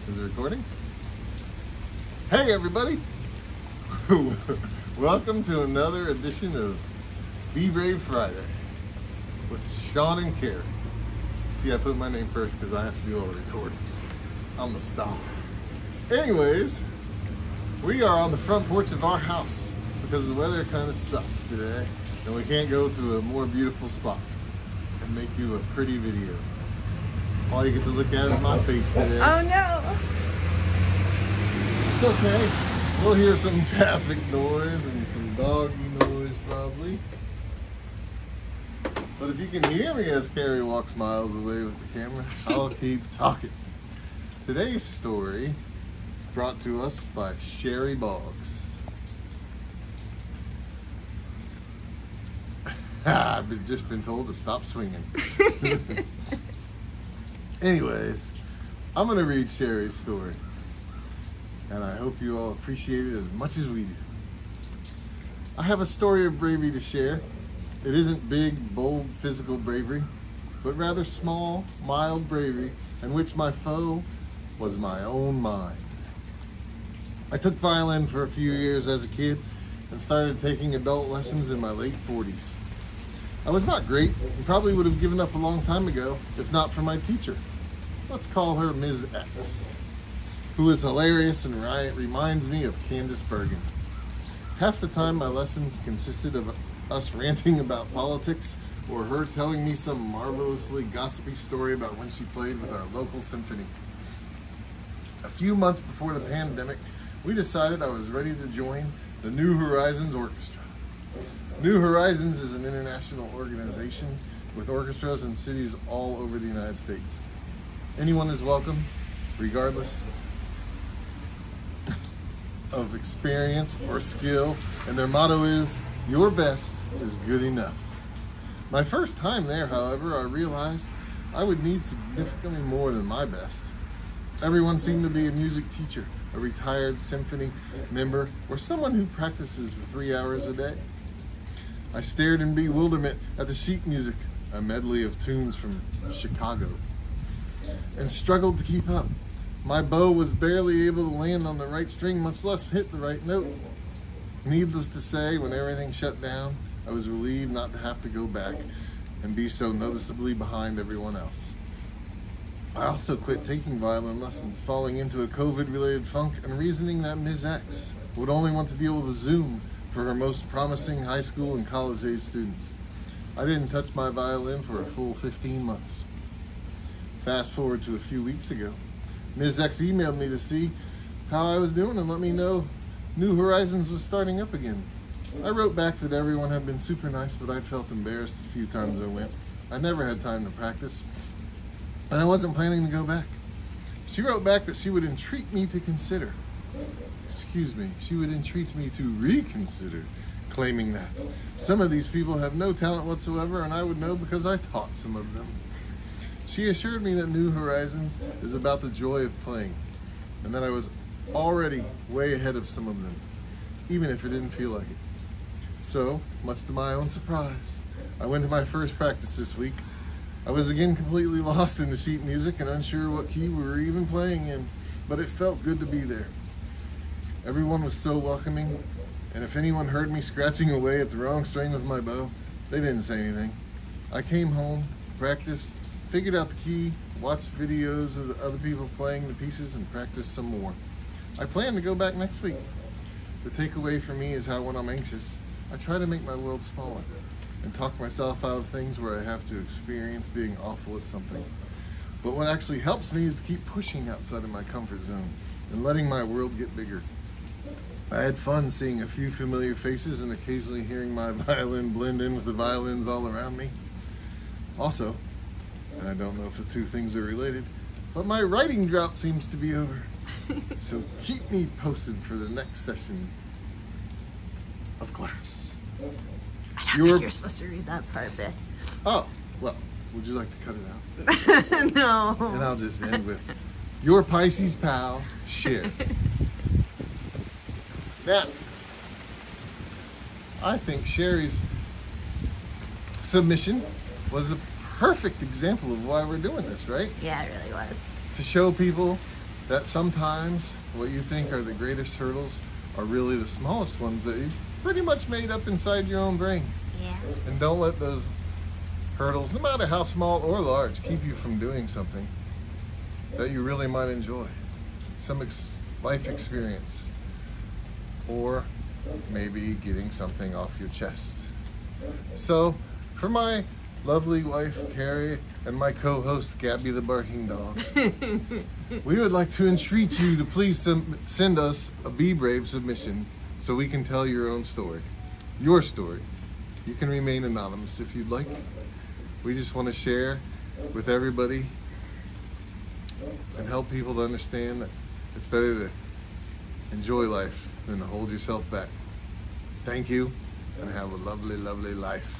Is it recording? Hey everybody! Welcome to another edition of Be Brave Friday with Shaun and Carrie. See, I put my name first because I have to do all the recordings. I'm the star. Anyways, we are on the front porch of our house because the weather kind of sucks today and we can't go to a more beautiful spot and make you a pretty video. All you get to look at is my face today. Oh no! It's okay. We'll hear some traffic noise and some doggy noise probably. But if you can hear me as Carrie walks miles away with the camera, I'll keep talking. Today's story is brought to us by Sheri Boggs. I've just been told to stop swinging. Anyways, I'm going to read Sheri's story. And I hope you all appreciate it as much as we do. I have a story of bravery to share. It isn't big, bold, physical bravery, but rather small, mild bravery in which my foe was my own mind. I took violin for a few years as a kid and started taking adult lessons in my late 40s. I was not great and probably would have given up a long time ago if not for my teacher. Let's call her Ms.X, who is hilarious and reminds me of Candace Bergen. Half the time my lessons consisted of us ranting about politics or her telling me some marvelously gossipy story about when she played with our local symphony. A few months before the pandemic, we decided I was ready to join the New Horizons Orchestra. New Horizons is an international organization with orchestras in cities all over the United States. Anyone is welcome, regardless of experience or skill, and their motto is, your best is good enough. My first time there, however, I realized I would need significantly more than my best. Everyone seemed to be a music teacher, a retired symphony member, or someone who practices for 3 hours a day. I stared in bewilderment at the sheet music, a medley of tunes from Chicago, and struggled to keep up. My bow was barely able to land on the right string, much less hit the right note. Needless to say, when everything shut down, I was relieved not to have to go back and be so noticeably behind everyone else. I also quit taking violin lessons, falling into a COVID-related funk and reasoning that Ms.X would only want to deal with Zoom for her most promising high school and college-age students. I didn't touch my violin for a full 15 months. Fast forward to a few weeks ago. Ms.X emailed me to see how I was doing and let me know New Horizons was starting up again. I wrote back that everyone had been super nice, but I'd felt embarrassed a few times I went. I never had time to practice, and I wasn't planning to go back. She wrote back that she would entreat me to consider. She would entreat me to reconsider, claiming that some of these people have no talent whatsoever, and I would know because I taught some of them. She assured me that New Horizons is about the joy of playing, and that I was already way ahead of some of them, even if it didn't feel like it. So, much to my own surprise, I went to my first practice this week. I was again completely lost in the sheet music and unsure what key we were even playing in, but it felt good to be there. Everyone was so welcoming, and if anyone heard me scratching away at the wrong string with my bow, they didn't say anything. I came home, practiced, figured out the key, watched videos of the other people playing the pieces, and practiced some more. I plan to go back next week. The takeaway for me is how when I'm anxious, I try to make my world smaller and talk myself out of things where I have to experience being awful at something. But what actually helps me is to keep pushing outside of my comfort zone and letting my world get bigger. I had fun seeing a few familiar faces and occasionally hearing my violin blend in with the violins all around me. Also, and I don't know if the two things are related, but my writing drought seems to be over. So keep me posted for the next session of class. I don't think you're supposed to read that part, Vic. Oh, well, would you like to cut it out? No. And I'll just end with, your Pisces pal, Sheri. Now, I think Sheri's submission was a perfect example of why we're doing this, right? Yeah, it really was. To show people that sometimes what you think are the greatest hurdles are really the smallest ones that you've pretty much made up inside your own brain. Yeah. And don't let those hurdles, no matter how small or large, keep you from doing something that you really might enjoy. Some life experience. Or maybe getting something off your chest. So, for my lovely wife, Carrie, and my co-host, Gabby the Barking Dog, we would like to entreat you to please send us a Be Brave submission so we can tell your own story. Your story. You can remain anonymous if you'd like. We just want to share with everybody and help people to understand that it's better to enjoy life than to hold yourself back. Thank you, and have a lovely, lovely life.